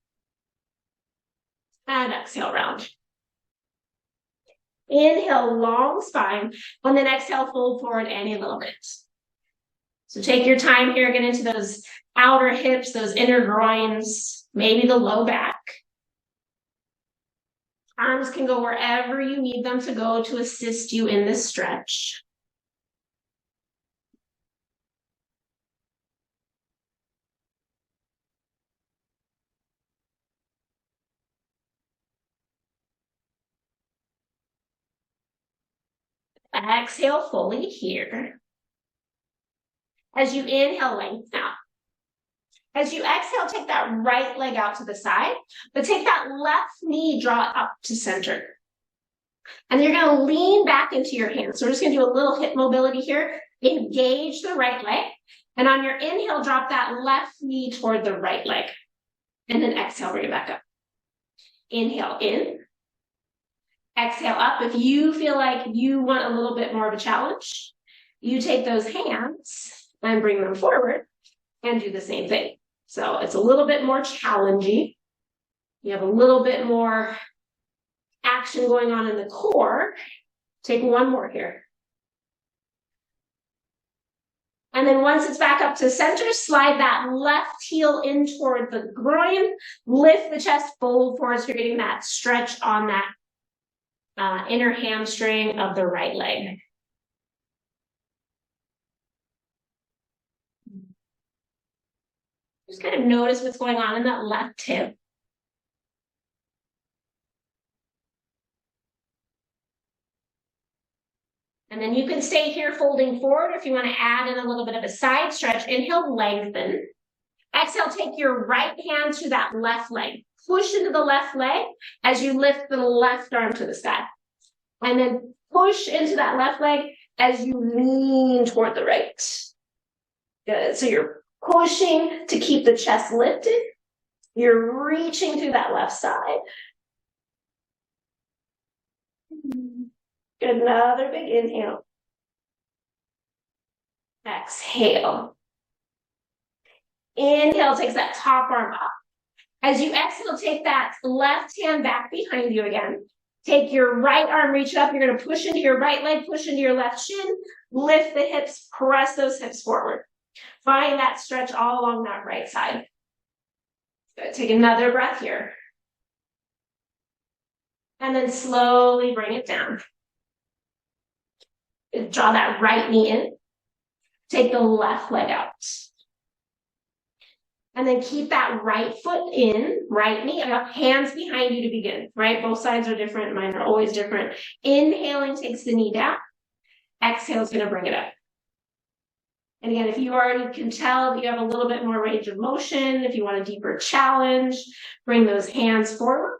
And exhale, round. Inhale, long spine, and then exhale, fold forward any little bit. So take your time here, get into those outer hips, those inner groins, maybe the low back. Arms can go wherever you need them to go to assist you in this stretch. Exhale fully here. As you inhale, lengthen out. As you exhale, take that right leg out to the side, but take that left knee, draw it up to center. And you're going to lean back into your hands. So we're just going to do a little hip mobility here. Engage the right leg. And on your inhale, drop that left knee toward the right leg. And then exhale, bring it back up. Inhale in. Exhale up. If you feel like you want a little bit more of a challenge, you take those hands and bring them forward and do the same thing. So it's a little bit more challenging. You have a little bit more action going on in the core. Take one more here. And then once it's back up to center, slide that left heel in toward the groin, lift the chest, fold forward, so you're getting that stretch on that inner hamstring of the right leg. Just kind of notice what's going on in that left hip. And then you can stay here folding forward if you want to add in a little bit of a side stretch. Inhale, lengthen. Exhale, take your right hand to that left leg. Push into the left leg as you lift the left arm to the sky. And then push into that left leg as you lean toward the right. Good. So you're pushing to keep the chest lifted. You're reaching through that left side. Good. Another big inhale. Exhale. Inhale takes that top arm up. As you exhale, take that left hand back behind you again. Take your right arm, reach up. You're going to push into your right leg, push into your left shin. Lift the hips, press those hips forward. Find that stretch all along that right side. Good. Take another breath here. And then slowly bring it down. Draw that right knee in. Take the left leg out. And then keep that right foot in, right knee up, hands behind you to begin, right? Both sides are different. Mine are always different. Inhaling takes the knee down. Exhale is going to bring it up. And again, if you already can tell that you have a little bit more range of motion, if you want a deeper challenge, bring those hands forward.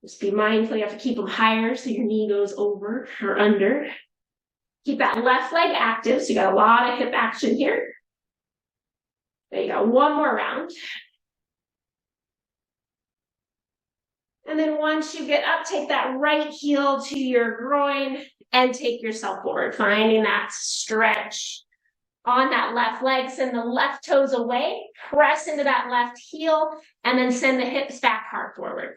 Just be mindful, you have to keep them higher so your knee goes over or under. Keep that left leg active, so you got a lot of hip action here. There you go, one more round. And then once you get up, take that right heel to your groin and take yourself forward, finding that stretch on that left leg. Send the left toes away, press into that left heel, and then send the hips back hard forward.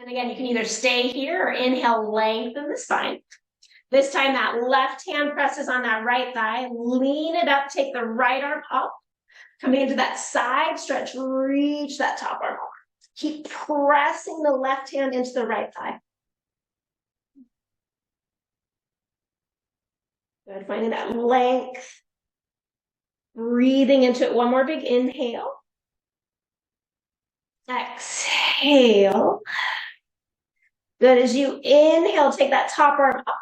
And again, you can either stay here or inhale, lengthen the spine. This time that left hand presses on that right thigh, lean it up, take the right arm up, come into that side stretch, reach that top arm over. Keep pressing the left hand into the right thigh. Good, finding that length. Breathing into it, one more big inhale. Exhale. Good, as you inhale, take that top arm up.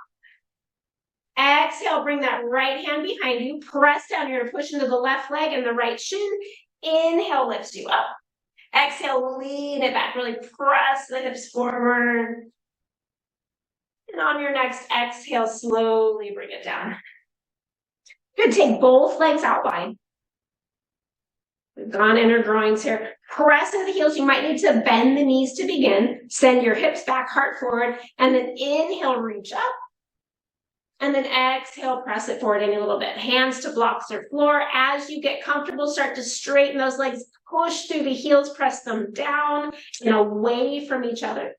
Exhale, bring that right hand behind you. Press down, you're going to push into the left leg and the right shin. Inhale lifts you up. Exhale, lean it back. Really press the hips forward. And on your next exhale, slowly bring it down. Good, take both legs out wide. We've gone inner groins here. Press into the heels. You might need to bend the knees to begin. Send your hips back, heart forward. And then inhale, reach up. And then exhale, press it forward any little bit. Hands to blocks or floor. As you get comfortable, start to straighten those legs. Push through the heels, press them down and away from each other.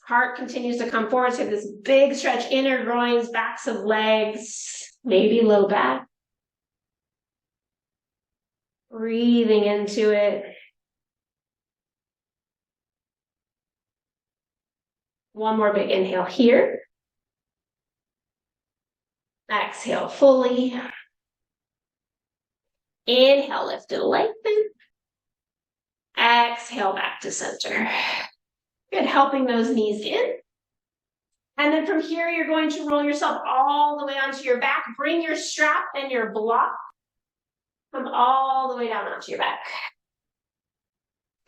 Heart continues to come forward. So this big stretch, inner groins, backs of legs, maybe low back. Breathing into it. One more big inhale here. Exhale fully. Inhale, lift and lengthen. Exhale back to center. Good, helping those knees in. And then from here, you're going to roll yourself all the way onto your back. Bring your strap and your block. Come all the way down onto your back.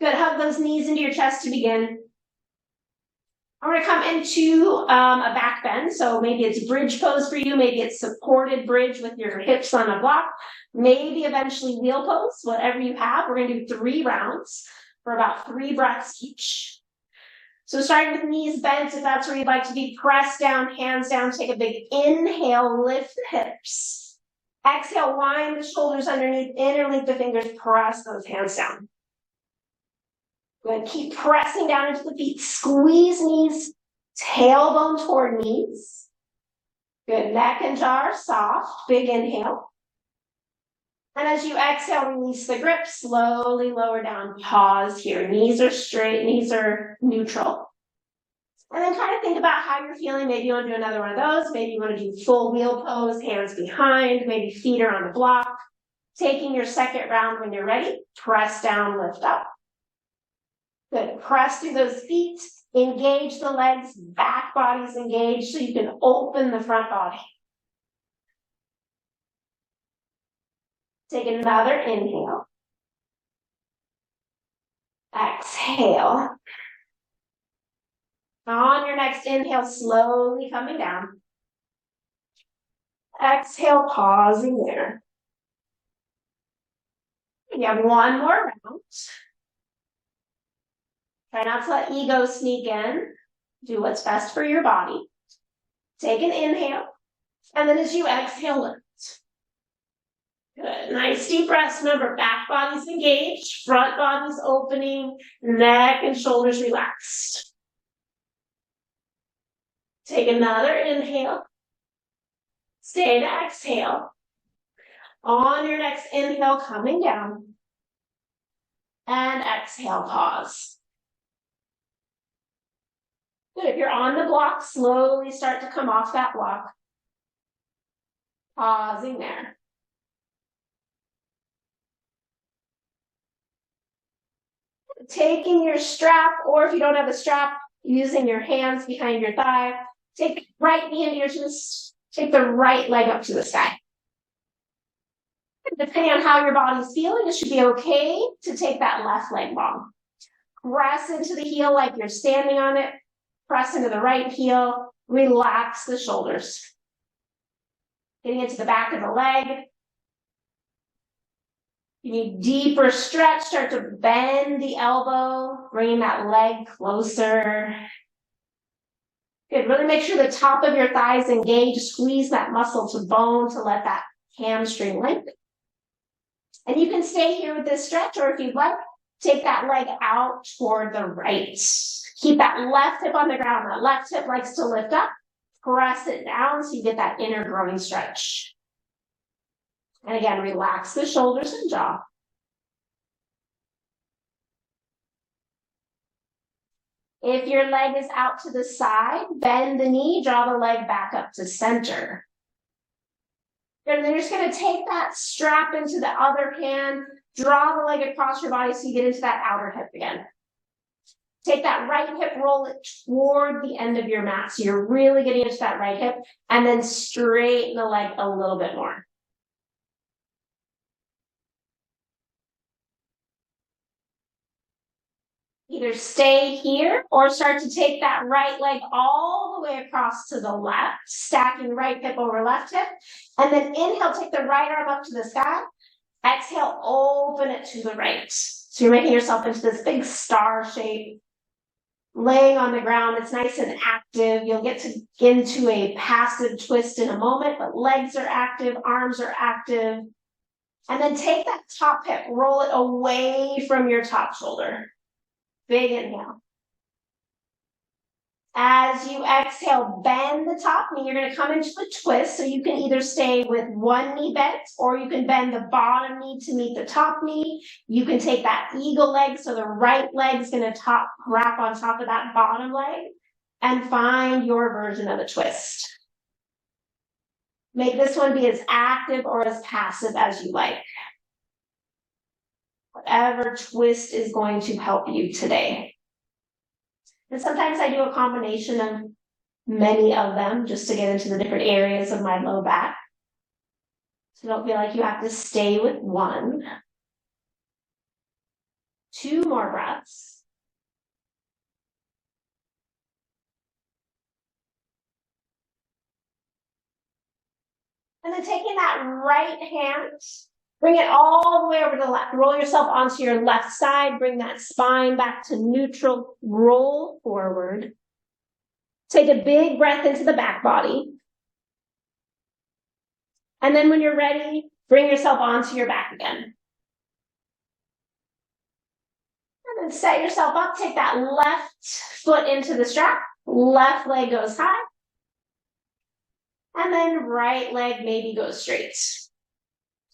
Good, hug those knees into your chest to begin. I'm going to come into a back bend. So maybe it's bridge pose for you. Maybe it's supported bridge with your hips on a block. Maybe eventually wheel pose, whatever you have. We're going to do 3 rounds for about 3 breaths each. So starting with knees bent, if that's where you'd like to be, press down, hands down, take a big inhale, lift the hips. Exhale, wind the shoulders underneath, interleave the fingers, press those hands down. Good, keep pressing down into the feet, squeeze knees, tailbone toward knees. Good, neck and jaw are soft, big inhale. And as you exhale, release the grip, slowly lower down, pause here. Knees are straight, knees are neutral. And then kind of think about how you're feeling. Maybe you want to do another one of those. Maybe you want to do full wheel pose, hands behind, maybe feet are on the block. Taking your second round when you're ready, press down, lift up. Good, press through those feet, engage the legs, back body's engaged so you can open the front body. Take another inhale. Exhale. On your next inhale, slowly coming down. Exhale, pausing there. You have one more round. Try not to let ego sneak in. Do what's best for your body. Take an inhale. And then as you exhale, lift. Good. Nice deep breaths. Remember, back body's engaged, front body's opening, neck and shoulders relaxed. Take another inhale. Stay to exhale. On your next inhale, coming down. And exhale, pause. Good. If you're on the block, slowly start to come off that block. Pausing there. Taking your strap, or if you don't have a strap, using your hands behind your thigh. Take the right knee into your chest. Take the right leg up to the sky. Depending on how your body's feeling, it should be okay to take that left leg long. Press into the heel like you're standing on it. Press into the right heel. Relax the shoulders. Getting into the back of the leg. You need deeper stretch. Start to bend the elbow, bringing that leg closer. Good. Really make sure the top of your thighs engage. Squeeze that muscle to bone to let that hamstring lengthen. And you can stay here with this stretch, or if you'd like, take that leg out toward the right. Keep that left hip on the ground. That left hip likes to lift up. Press it down so you get that inner groin stretch. And again, relax the shoulders and jaw. If your leg is out to the side, bend the knee, draw the leg back up to center. And then you're just going to take that strap into the other hand, draw the leg across your body so you get into that outer hip again. Take that right hip, roll it toward the end of your mat. So you're really getting into that right hip, and then straighten the leg a little bit more. Either stay here or start to take that right leg all the way across to the left, stacking right hip over left hip. And then inhale, take the right arm up to the sky. Exhale, open it to the right. So you're making yourself into this big star shape. Laying on the ground, it's nice and active. You'll get into a passive twist in a moment, but legs are active, arms are active. And then take that top hip, roll it away from your top shoulder. Big inhale. As you exhale, bend the top knee. You're going to come into a twist, so you can either stay with one knee bent, or you can bend the bottom knee to meet the top knee. You can take that eagle leg, so the right leg is going to wrap on top of that bottom leg, and find your version of a twist. Make this one be as active or as passive as you like. Whatever twist is going to help you today. And sometimes I do a combination of many of them just to get into the different areas of my low back. So don't feel like you have to stay with one. 2 more breaths. And then taking that right hand, bring it all the way over to the left. Roll yourself onto your left side. Bring that spine back to neutral. Roll forward. Take a big breath into the back body. And then when you're ready, bring yourself onto your back again. And then set yourself up. Take that left foot into the strap. Left leg goes high. And then right leg maybe goes straight.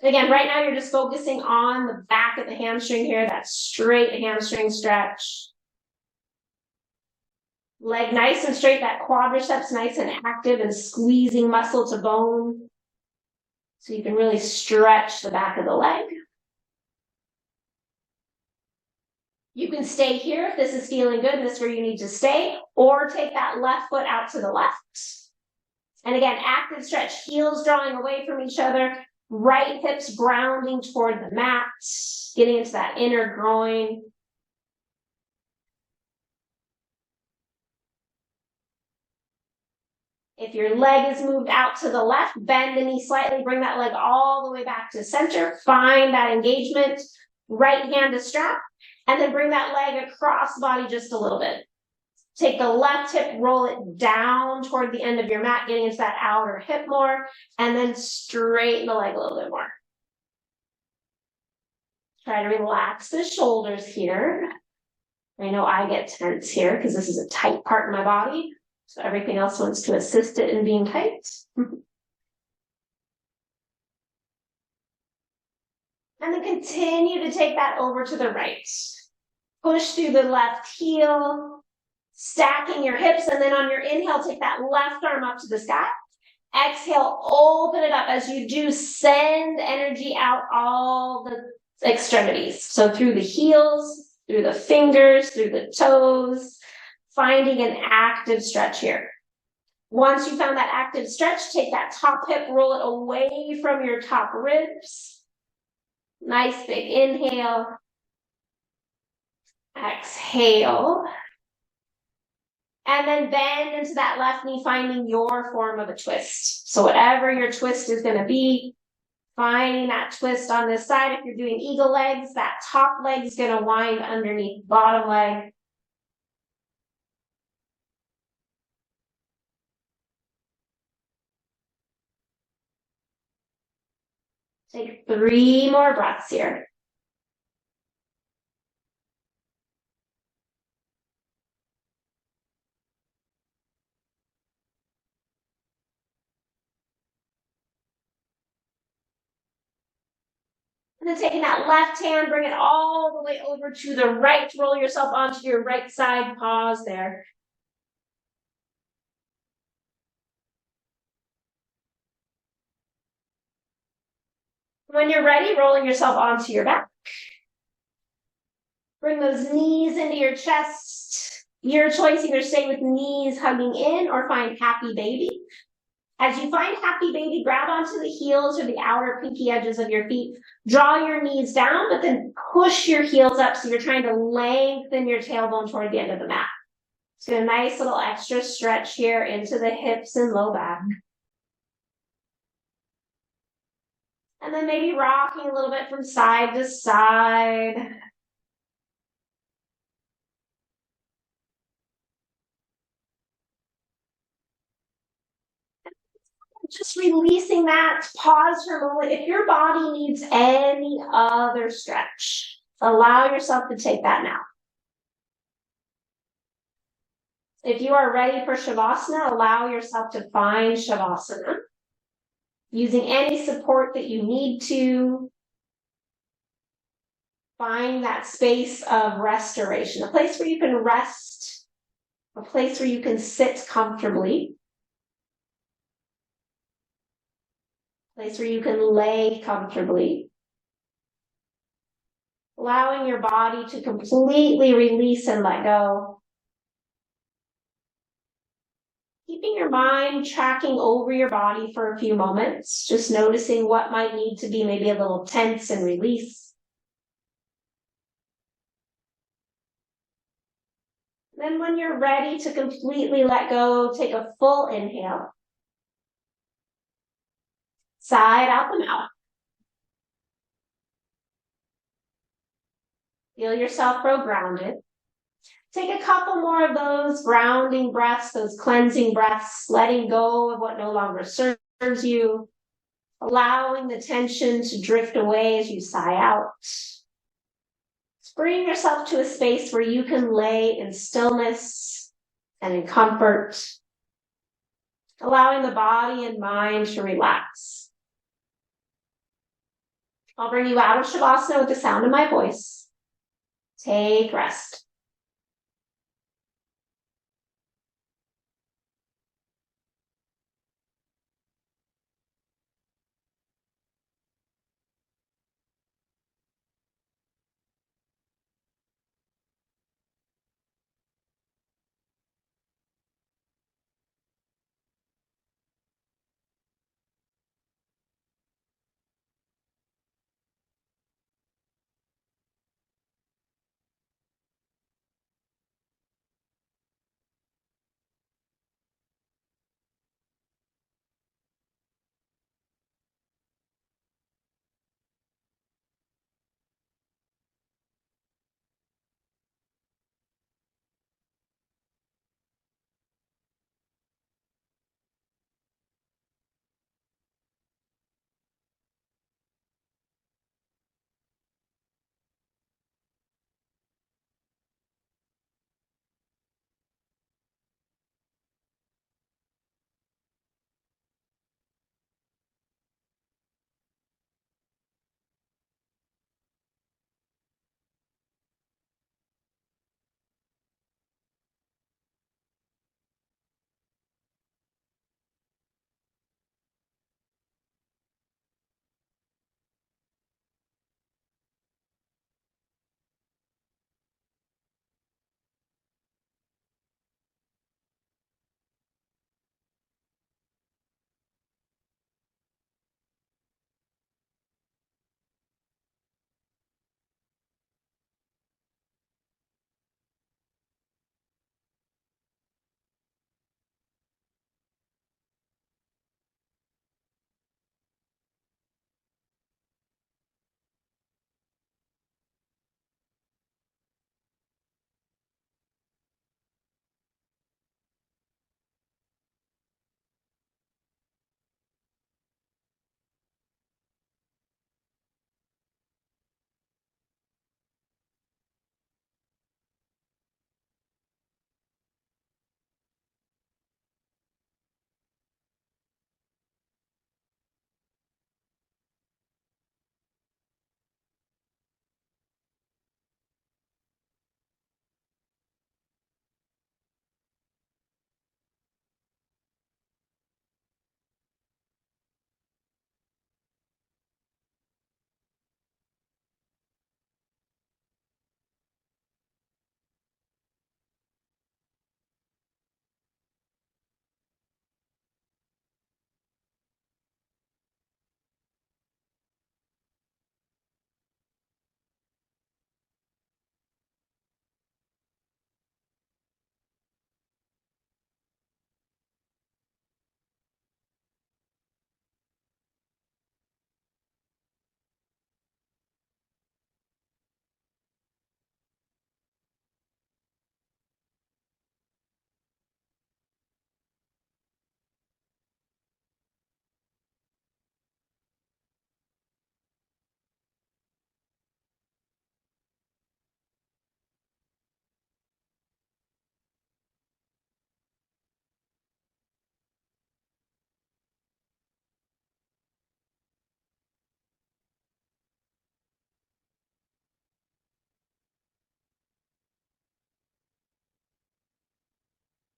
Again, right now you're just focusing on the back of the hamstring here, that straight hamstring stretch. Leg nice and straight, that quadriceps nice and active and squeezing muscle to bone. So you can really stretch the back of the leg. You can stay here if this is feeling good and this is where you need to stay, or take that left foot out to the left. And again, active stretch, heels drawing away from each other, right hips grounding toward the mat, getting into that inner groin. If your leg is moved out to the left, bend the knee slightly, bring that leg all the way back to center, find that engagement, right hand to strap, and then bring that leg across body just a little bit. Take the left hip, roll it down toward the end of your mat, getting into that outer hip more, and then straighten the leg a little bit more. Try to relax the shoulders here. I know I get tense here because this is a tight part in my body. So everything else wants to assist it in being tight. And then continue to take that over to the right. Push through the left heel, stacking your hips, and then on your inhale, take that left arm up to the sky. Exhale, open it up. As you do, send energy out all the extremities. So through the heels, through the fingers, through the toes, finding an active stretch here. Once you found that active stretch, take that top hip, roll it away from your top ribs. Nice big inhale. Exhale. And then bend into that left knee, finding your form of a twist. So whatever your twist is going to be, finding that twist on this side. If you're doing eagle legs, that top leg is going to wind underneath the bottom leg. Take 3 more breaths here. And then taking that left hand, bring it all the way over to the right. Roll yourself onto your right side. Pause there. When you're ready, rolling yourself onto your back. Bring those knees into your chest. Your choice, either stay with knees hugging in or find happy baby. As you find happy baby, grab onto the heels or the outer pinky edges of your feet. Draw your knees down, but then push your heels up so you're trying to lengthen your tailbone toward the end of the mat. So a nice little extra stretch here into the hips and low back. And then maybe rocking a little bit from side to side. Just releasing that, pause for a moment. If your body needs any other stretch, allow yourself to take that now. If you are ready for Shavasana, allow yourself to find Shavasana. Using any support that you need to. Find that space of restoration, a place where you can rest, a place where you can sit comfortably. Place where you can lay comfortably. Allowing your body to completely release and let go. Keeping your mind tracking over your body for a few moments, just noticing what might need to be maybe a little tense and release. Then when you're ready to completely let go, take a full inhale. Side out the mouth. Feel yourself grow grounded. Take a couple more of those grounding breaths, those cleansing breaths, letting go of what no longer serves you, allowing the tension to drift away as you sigh out. Bring yourself to a space where you can lay in stillness and in comfort, allowing the body and mind to relax. I'll bring you out of Shavasana with the sound of my voice. Take rest.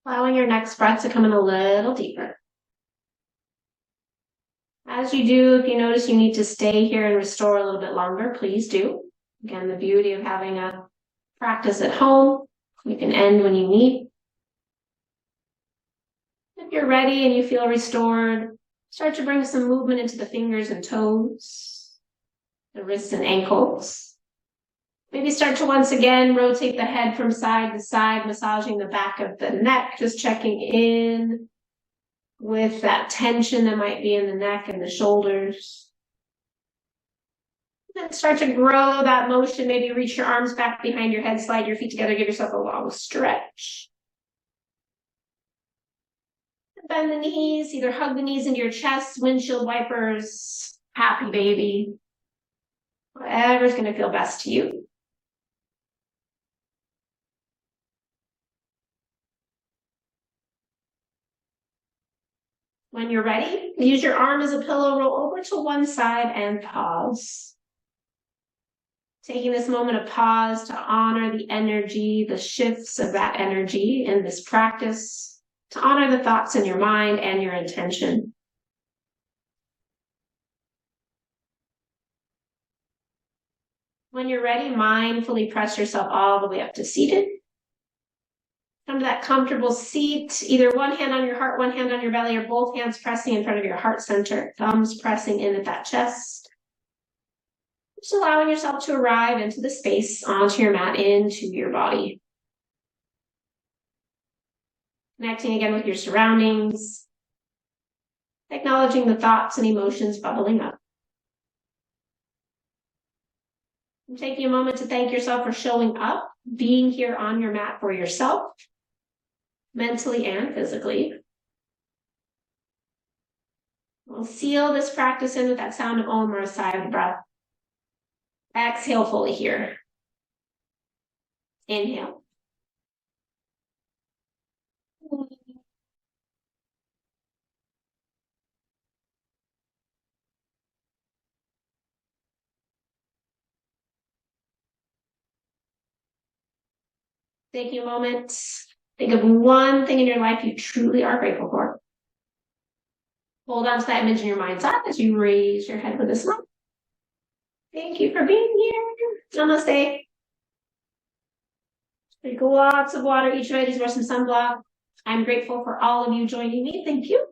Allowing your next breath to come in a little deeper. As you do, if you notice you need to stay here and restore a little bit longer, please do. Again, the beauty of having a practice at home, you can end when you need. If you're ready and you feel restored, start to bring some movement into the fingers and toes, the wrists and ankles. Maybe start to once again rotate the head from side to side, massaging the back of the neck, just checking in with that tension that might be in the neck and the shoulders. Then start to grow that motion. Maybe reach your arms back behind your head, slide your feet together, give yourself a long stretch. Bend the knees, either hug the knees into your chest, windshield wipers, happy baby. Whatever's going to feel best to you. When you're ready, use your arm as a pillow, roll over to one side and pause. Taking this moment of pause to honor the energy, the shifts of that energy in this practice, to honor the thoughts in your mind and your intention. When you're ready, mindfully press yourself all the way up to seated. Come to that comfortable seat, either one hand on your heart, one hand on your belly, or both hands pressing in front of your heart center, thumbs pressing in at that chest. Just allowing yourself to arrive into the space, onto your mat, into your body. Connecting again with your surroundings, acknowledging the thoughts and emotions bubbling up. And taking a moment to thank yourself for showing up, being here on your mat for yourself, mentally and physically. We'll seal this practice in with that sound of Om or a sigh of the breath. Exhale fully here. Inhale. Taking a moment, think of one thing in your life you truly are grateful for. Hold on to that image in your mind's eye as you raise your head with a smile. Thank you for being here. Namaste. Drink lots of water. Each of you needs some sunblock. I'm grateful for all of you joining me. Thank you.